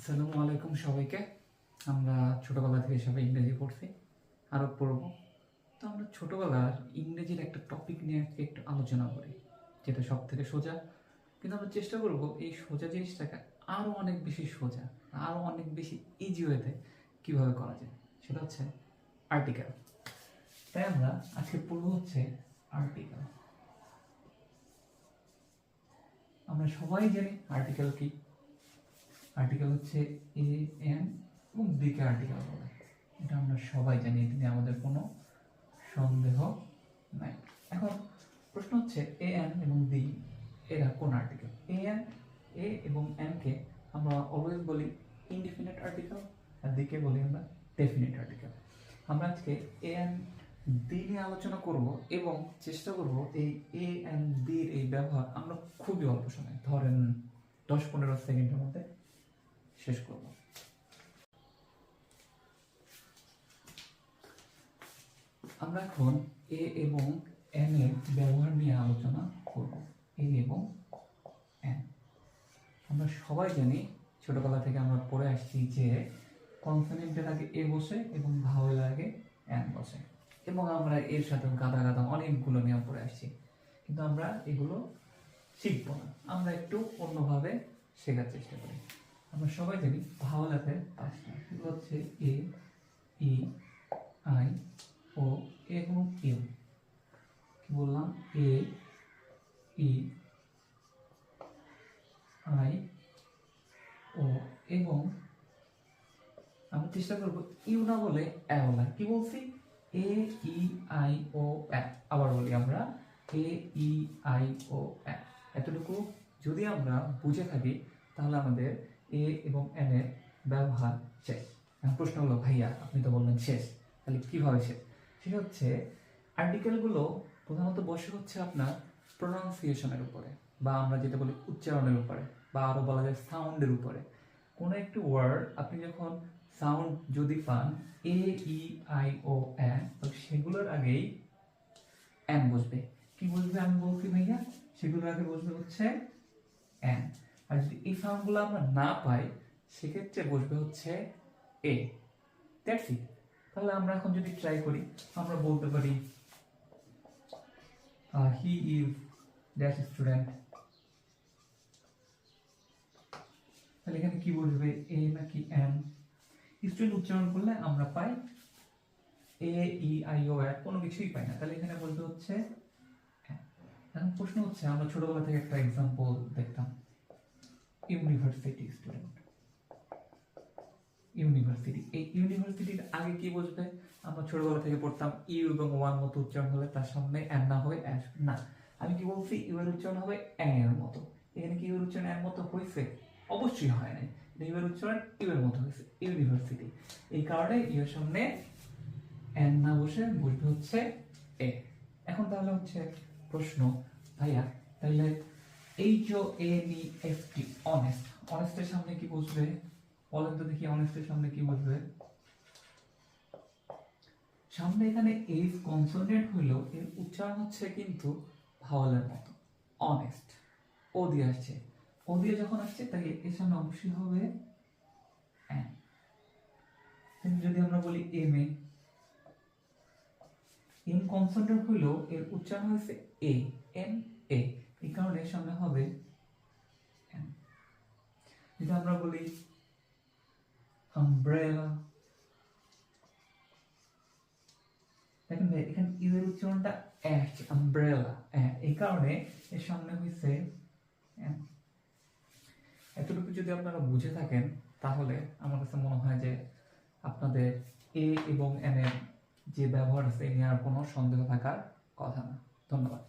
আসসালামু আলাইকুম সবাইকে। আমরা ছোটবেলা থেকে সবাই ইংরেজি পড়ছি, আরও পড়ব। তো আমরা ছোটবেলার ইংরেজির একটা টপিক নিয়ে আজকে একটু আলোচনা করি, যেটা সব থেকে সোজা। কিন্তু আমরা চেষ্টা করব এই সোজা জিনিসটাকে আরও অনেক বেশি সোজা, আরও অনেক বেশি ইজি ওয়েতে কীভাবে করা যায়, সেটা হচ্ছে আর্টিকেল। তাই আমরা আজকে পড়ব হচ্ছে আর্টিকেল। আমরা সবাই জানি আর্টিকেল কি। আর্টিকেল হচ্ছে এ এন এবং দিকে আর্টিকেল বলে, এটা আমরা সবাই জানি, এটা নিয়ে আমাদের কোনো সন্দেহ নাই। এখন প্রশ্ন হচ্ছে এ এন এবং দি এরা কোন আর্টিকেল? এ এবং এন কে আমরা অলওয়েজ বলি ইনডিফিনিট আর্টিকেল, আর দিকে বলি আমরা ডেফিনিট আর্টিকেল। আমরা আজকে এ এন দি নিয়ে আলোচনা করব এবং চেষ্টা করব এই এ এন দির এই ব্যবহার আমরা খুবই অল্প সময়, ধরেন 10-15 সেকেন্ডের মধ্যে শেষ করব। আমরা এখন এ এবং এন এর ব্যবহার নিয়ে আলোচনা করব। এ এবং এন আমরা সবাই জানি, ছোটবেলা থেকে আমরা পড়ে আসছি যে কনসোনেন্টের আগে এ বসে এবং ভাওয়েলের আগে এন বসে, এবং আমরা এর সাথে গাদা গাদা অনেকগুলো নিয়ম পড়ে আসছি, কিন্তু আমরা এগুলো শিখবো না, আমরা একটু অন্যভাবে শেখার চেষ্টা করি। আমরা সবাই জানি ভাওয়েলের পাঁচটা, এগুলো হচ্ছে এ, ই, আই, ও এবং ইউ। কি বললাম? এ, ই, আই, ও এবং আমরা চেষ্টা করবো ইউ না বলে এ বলা। কি বলছি? এ, ই, আই, ও, এ। আবার বলি আমরা এ, ই, আই, ও, এ। এতটুকু যদি আমরা বুঝে থাকি তাহলে আমাদের এ এবং এন এর ব্যবহার শেষ। এখন প্রশ্ন হলো, ভাইয়া আপনি তো বললেন শেষ, তাহলে কিভাবে শেষ? সেটা হচ্ছে আর্টিকেলগুলো প্রধানত বসে হচ্ছে আপনার প্রোনাউন্সিয়েশনের উপরে, বা আমরা যেটা বলি উচ্চারণের উপরে, বা আরো বলা যায় সাউন্ডের উপরে। কোনো একটি ওয়ার্ড আপনি যখন সাউন্ড যদি পান এ, ই, আই, ও, এন, সেগুলোর আগেই এন বসবে। কি বসবে আমি বলছি ভাইয়া? সেগুলোর আগে বসবে হচ্ছে এন। আর যদি এই সাউন্ডগুলো আমরা না পাই সেক্ষেত্রে বসবে হচ্ছে এ। That's it. তাহলে আমরা এখন যদি ট্রাই করি, আমরা বলতে পারি হি ইজ দ্যাট স্টুডেন্ট। তাহলে এখানে কি বসবে? এ নাকি এন? স্টুডেন্ট উচ্চারণ করলে আমরা পাই এ, ই, আই, ও, এ, কোনো কিছুই পাই না, তাহলে এখানে বলতে হচ্ছে এন। এখন প্রশ্ন হচ্ছে, আমরা ছোটবেলা থেকে একটা এক্সাম্পল দেখতাম, ইউনিভার্সিটি স্টুডেন্ট। ইউনিভার্সিটি, এই ইউনিভার্সিটির আগে কি বসবে? আমরা ছোটবেলা থেকে পড়তাম ইউ এবং ওয়ান মতো উচ্চারণ হলে তার সামনে এন না হয় অ্যাশ। না, আমি কি বলছি? ইউ এর উচ্চারণ হবে এন এর মতো। এখানে কি ইউ এর উচ্চারণ এর মতো হয়েছে? অবশ্যই হয় নাই, ইউ এর উচ্চারণ ইউ এর মতো হয়েছে, ইউনিভার্সিটি। এই কারণে ইউ এর সামনে এন না বসে বসবে হচ্ছে এ। এখন তাহলে হচ্ছে প্রশ্ন, ভাইয়া তাহলে HONEST, অনেস্ট, অনেস্টের সামনে কি বসবে? বলেন তো দেখি, অনেস্টের সামনে কি বসবে? সামনে এখানে এইচ কনসোনেন্ট হইলো, এর উচ্চারণ হচ্ছে কিন্তু ভাওয়ালের মতো, অনেস্ট। ও দিয়ে আসছে, ও দিয়ে যখন আসছে তাই এর সামনে অবশ্যই হবে এন। যদি আমরা বলি এম এ, এম কনসোনেন্ট হইলো, এর উচ্চারণ হয়েছে এ, এম এ, এই কারণে এর সামনে হবে এন। যদি আমরা বলি আমব্রেলা, দেখেন ভাই এখানে ইউ এর উচ্চারণটা আসছে আমব্রেলা, এই কারণে এর সামনে হইছে এন। এতটুকু যদি আপনারা বুঝে থাকেন তাহলে আমার কাছে মনে হয় যে আপনাদের এ এবং এন এর যে ব্যবহার আছে এ নিয়ে আর কোনো সন্দেহ থাকার কথা না। ধন্যবাদ।